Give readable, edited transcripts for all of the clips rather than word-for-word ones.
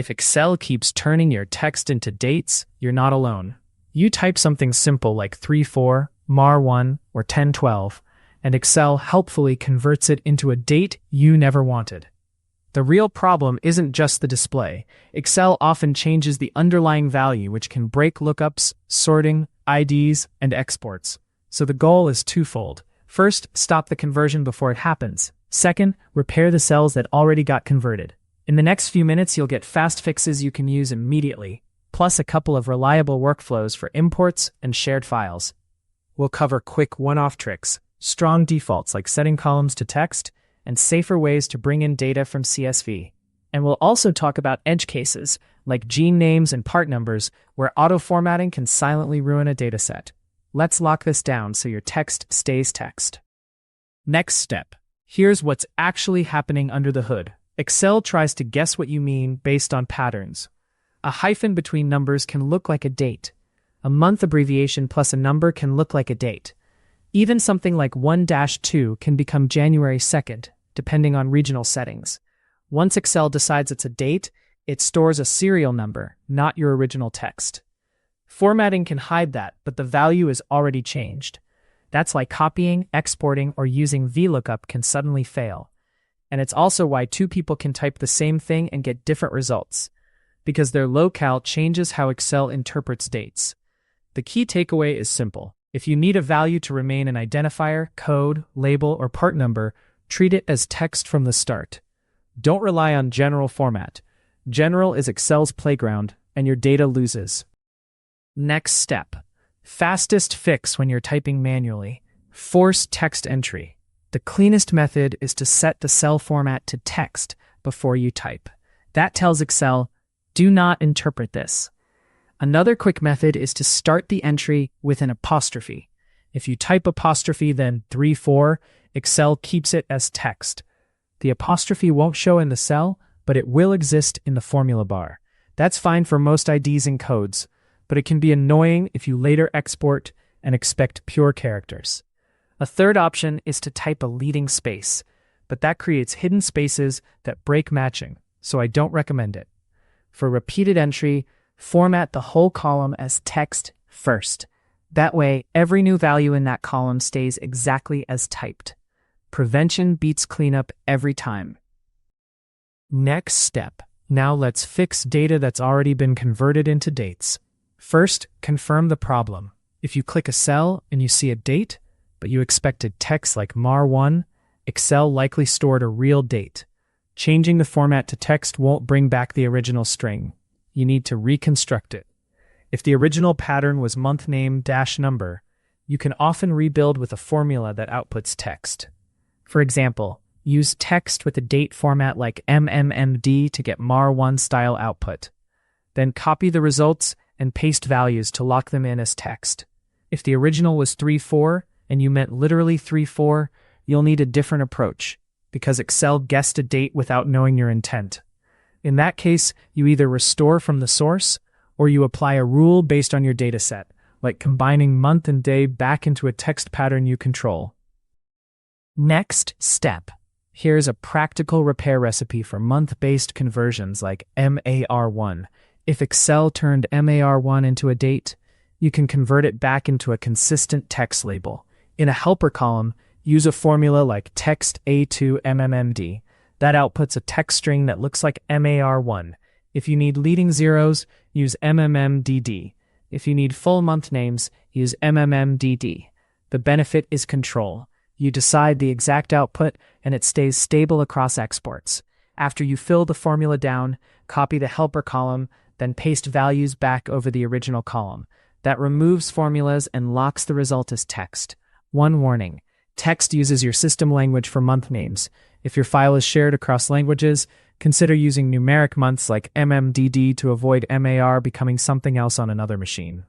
If Excel keeps turning your text into dates, you're not alone. You type something simple like 34, MAR-1, or 1012, and Excel helpfully converts it into a date you never wanted. The real problem isn't just the display. Excel often changes the underlying value, which can break lookups, sorting, IDs, and exports. So the goal is twofold. First, stop the conversion before it happens. Second, repair the cells that already got converted. In the next few minutes, you'll get fast fixes you can use immediately, plus a couple of reliable workflows for imports and shared files. We'll cover quick one-off tricks, strong defaults like setting columns to text, and safer ways to bring in data from CSV. And we'll also talk about edge cases, like gene names and part numbers, where auto-formatting can silently ruin a dataset. Let's lock this down so your text stays text. Next step. Here's what's actually happening under the hood. Excel tries to guess what you mean based on patterns. A hyphen between numbers can look like a date. A month abbreviation plus a number can look like a date. Even something like 1-2 can become January 2nd, depending on regional settings. Once Excel decides it's a date, it stores a serial number, not your original text. Formatting can hide that, but the value is already changed. That's why copying, exporting, or using VLOOKUP can suddenly fail. And it's also why two people can type the same thing and get different results, because their locale changes how Excel interprets dates. The key takeaway is simple. If you need a value to remain an identifier, code, label, or part number, treat it as text from the start. Don't rely on general format. General is Excel's playground, and your data loses. Next step. Fastest fix when you're typing manually. Force text entry. The cleanest method is to set the cell format to text before you type. That tells Excel, do not interpret this. Another quick method is to start the entry with an apostrophe. If you type apostrophe then 34, Excel keeps it as text. The apostrophe won't show in the cell, but it will exist in the formula bar. That's fine for most IDs and codes, but it can be annoying if you later export and expect pure characters. A third option is to type a leading space, but that creates hidden spaces that break matching, so I don't recommend it. For repeated entry, format the whole column as text first. That way, every new value in that column stays exactly as typed. Prevention beats cleanup every time. Next step. Now let's fix data that's already been converted into dates. First, confirm the problem. If you click a cell and you see a date, but you expected text like MAR-1, Excel likely stored a real date. Changing the format to text won't bring back the original string. You need to reconstruct it. If the original pattern was month name -number, you can often rebuild with a formula that outputs text. For example, use text with a date format like MMMD to get MAR-1 style output. Then copy the results and paste values to lock them in as text. If the original was 34 and you meant literally 34, you'll need a different approach, because Excel guessed a date without knowing your intent. In that case, you either restore from the source, or you apply a rule based on your dataset, like combining month and day back into a text pattern you control. Next step. Here's a practical repair recipe for month-based conversions like MAR-1. If Excel turned MAR-1 into a date, you can convert it back into a consistent text label. In a helper column, use a formula like text A2MMMD. That outputs a text string that looks like MAR-1. If you need leading zeros, use MMMDD. If you need full month names, use MMMDD. The benefit is control. You decide the exact output, and it stays stable across exports. After you fill the formula down, copy the helper column, then paste values back over the original column. That removes formulas and locks the result as text. One warning: text uses your system language for month names. If your file is shared across languages, consider using numeric months like MMDD to avoid MAR becoming something else on another machine.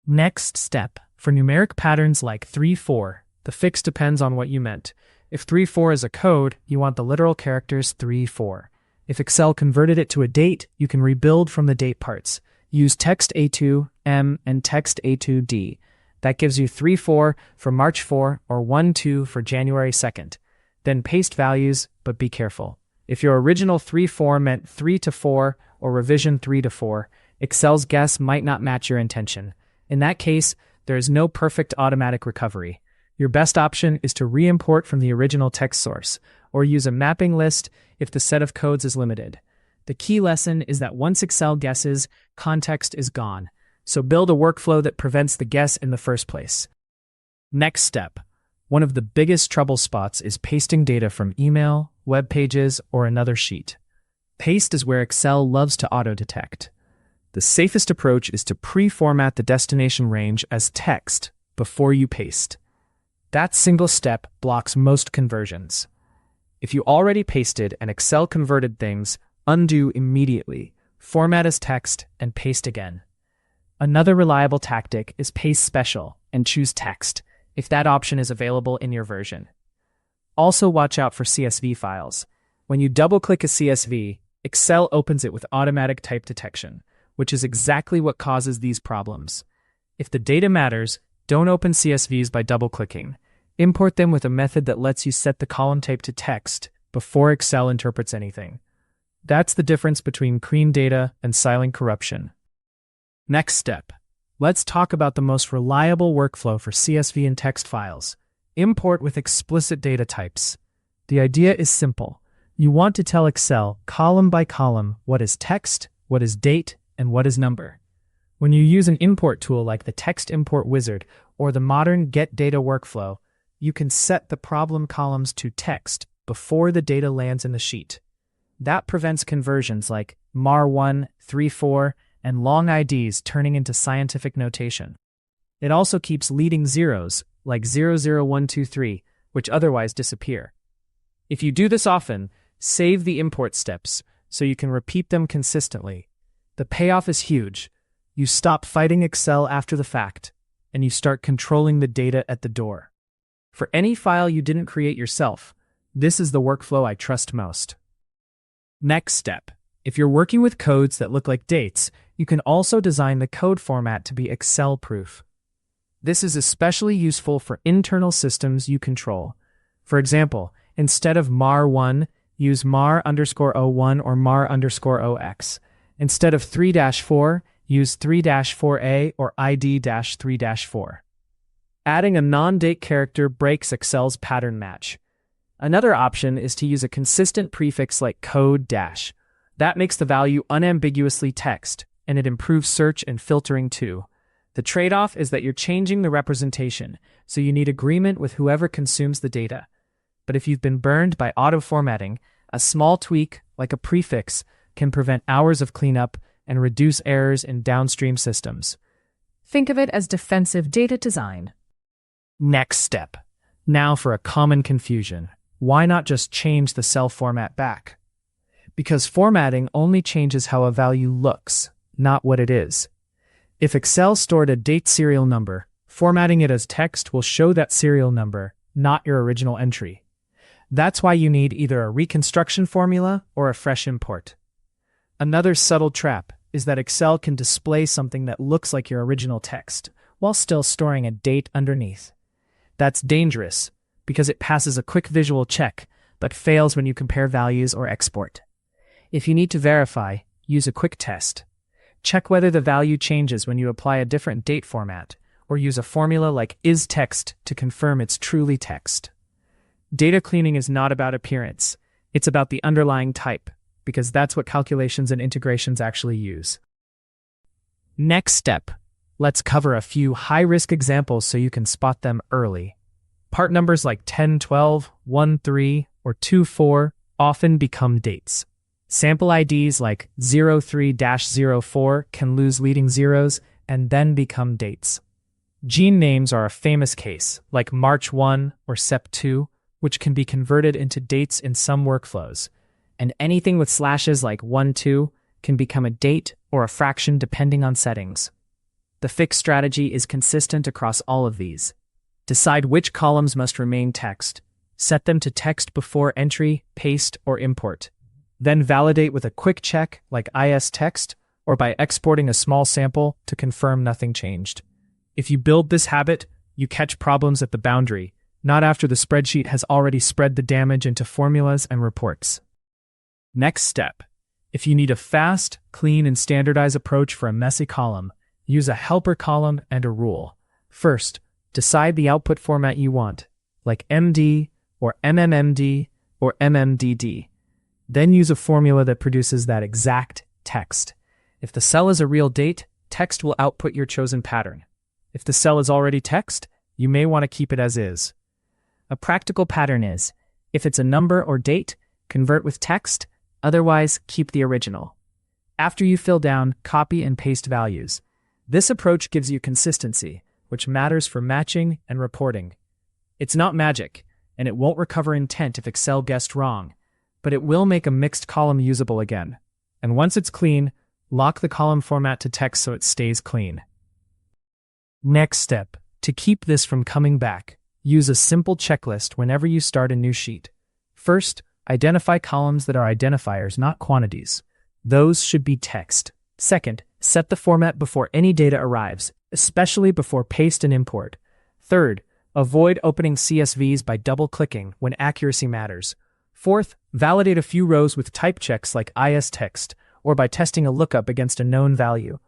Next step. For numeric patterns like 3-4, the fix depends on what you meant. If 3-4 is a code, you want the literal characters 3-4. If Excel converted it to a date, you can rebuild from the date parts. Use text A2M and text A2D. That gives you 3-4 for March 4 or 1-2 for January 2nd. Then paste values, but be careful. If your original 3-4 meant 3-4 or revision 3-4, Excel's guess might not match your intention. In that case, there is no perfect automatic recovery. Your best option is to re-import from the original text source, or use a mapping list if the set of codes is limited. The key lesson is that once Excel guesses, context is gone, so build a workflow that prevents the guess in the first place. Next step. One of the biggest trouble spots is pasting data from email, web pages, or another sheet. Paste is where Excel loves to auto-detect. The safest approach is to pre-format the destination range as text before you paste. That single step blocks most conversions. If you already pasted and Excel converted things, undo immediately, format as text, and paste again. Another reliable tactic is paste special and choose text, if that option is available in your version. Also watch out for CSV files. When you double-click a CSV, Excel opens it with automatic type detection, which is exactly what causes these problems. If the data matters, don't open CSVs by double-clicking. Import them with a method that lets you set the column type to text before Excel interprets anything. That's the difference between clean data and silent corruption. Next step. Let's talk about the most reliable workflow for CSV and text files. Import with explicit data types. The idea is simple. You want to tell Excel, column by column, what is text, what is date, and what is number. When you use an import tool like the Text Import Wizard or the modern Get Data workflow, you can set the problem columns to text before the data lands in the sheet. That prevents conversions like MAR-1, 3-4, and long IDs turning into scientific notation. It also keeps leading zeros, like 00123, which otherwise disappear. If you do this often, save the import steps so you can repeat them consistently. The payoff is huge. You stop fighting Excel after the fact, and you start controlling the data at the door. For any file you didn't create yourself, this is the workflow I trust most. Next step. If you're working with codes that look like dates, you can also design the code format to be Excel-proof. This is especially useful for internal systems you control. For example, instead of MAR-1, use MAR_01 or MAR_0x. Instead of 3-4, use 3-4a or ID-3-4. Adding a non-date character breaks Excel's pattern match. Another option is to use a consistent prefix like code-. That makes the value unambiguously text, and it improves search and filtering too. The trade-off is that you're changing the representation, so you need agreement with whoever consumes the data. But if you've been burned by auto-formatting, a small tweak, like a prefix, can prevent hours of cleanup and reduce errors in downstream systems. Think of it as defensive data design. Next step. Now for a common confusion. Why not just change the cell format back? Because formatting only changes how a value looks, not what it is. If Excel stored a date serial number, formatting it as text will show that serial number, not your original entry. That's why you need either a reconstruction formula or a fresh import. Another subtle trap is that Excel can display something that looks like your original text, while still storing a date underneath. That's dangerous, because it passes a quick visual check, but fails when you compare values or export. If you need to verify, use a quick test. Check whether the value changes when you apply a different date format, or use a formula like isText to confirm it's truly text. Data cleaning is not about appearance, it's about the underlying type, because that's what calculations and integrations actually use. Next step. Let's cover a few high-risk examples so you can spot them early. Part numbers like 10, 12, 1, 3, or 2, 4 often become dates. Sample IDs like 03-04 can lose leading zeros and then become dates. Gene names are a famous case, like March 1 or Sep 2, which can be converted into dates in some workflows. And anything with slashes like 1, 2 can become a date or a fraction depending on settings. The fix strategy is consistent across all of these. Decide which columns must remain text. Set them to text before entry, paste, or import. Then validate with a quick check like isText or by exporting a small sample to confirm nothing changed. If you build this habit, you catch problems at the boundary, not after the spreadsheet has already spread the damage into formulas and reports. Next step. If you need a fast, clean, and standardized approach for a messy column, use a helper column and a rule. First, decide the output format you want, like MD or MMMD or MMDD. Then use a formula that produces that exact text. If the cell is a real date, text will output your chosen pattern. If the cell is already text, you may want to keep it as is. A practical pattern is, if it's a number or date, convert with text, otherwise keep the original. After you fill down, copy and paste values. This approach gives you consistency, which matters for matching and reporting. It's not magic, and it won't recover intent if Excel guessed wrong, but it will make a mixed column usable again. And once it's clean, lock the column format to text so it stays clean. Next step, to keep this from coming back, use a simple checklist whenever you start a new sheet. First, identify columns that are identifiers, not quantities. Those should be text. Second, set the format before any data arrives, especially before paste and import. Third, avoid opening CSVs by double-clicking when accuracy matters. Fourth, validate a few rows with type checks like is text, or by testing a lookup against a known value.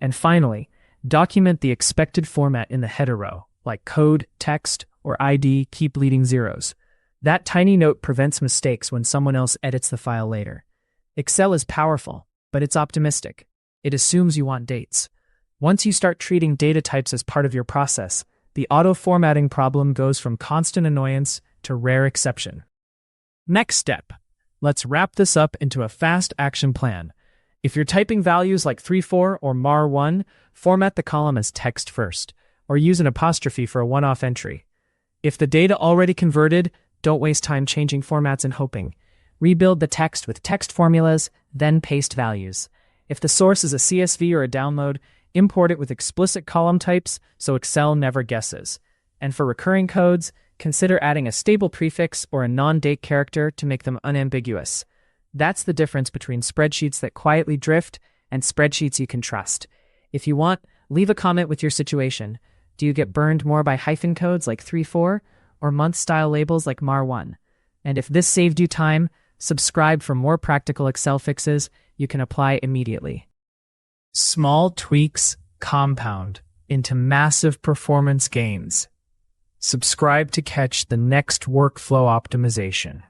And finally, document the expected format in the header row, like code, text, or ID, keep leading zeros. That tiny note prevents mistakes when someone else edits the file later. Excel is powerful, but it's optimistic. It assumes you want dates. Once you start treating data types as part of your process, the auto-formatting problem goes from constant annoyance to rare exception. Next step. Let's wrap this up into a fast action plan. If you're typing values like 34 or MAR-1, format the column as text first, or use an apostrophe for a one-off entry. If the data already converted, don't waste time changing formats and hoping. Rebuild the text with text formulas, then paste values. If the source is a CSV or a download, import it with explicit column types so Excel never guesses. And for recurring codes, consider adding a stable prefix or a non-date character to make them unambiguous. That's the difference between spreadsheets that quietly drift and spreadsheets you can trust. If you want, leave a comment with your situation. Do you get burned more by hyphen codes like 34 or month-style labels like MAR-1? And if this saved you time, subscribe for more practical Excel fixes you can apply immediately. Small tweaks compound into massive performance gains. Subscribe to catch the next workflow optimization.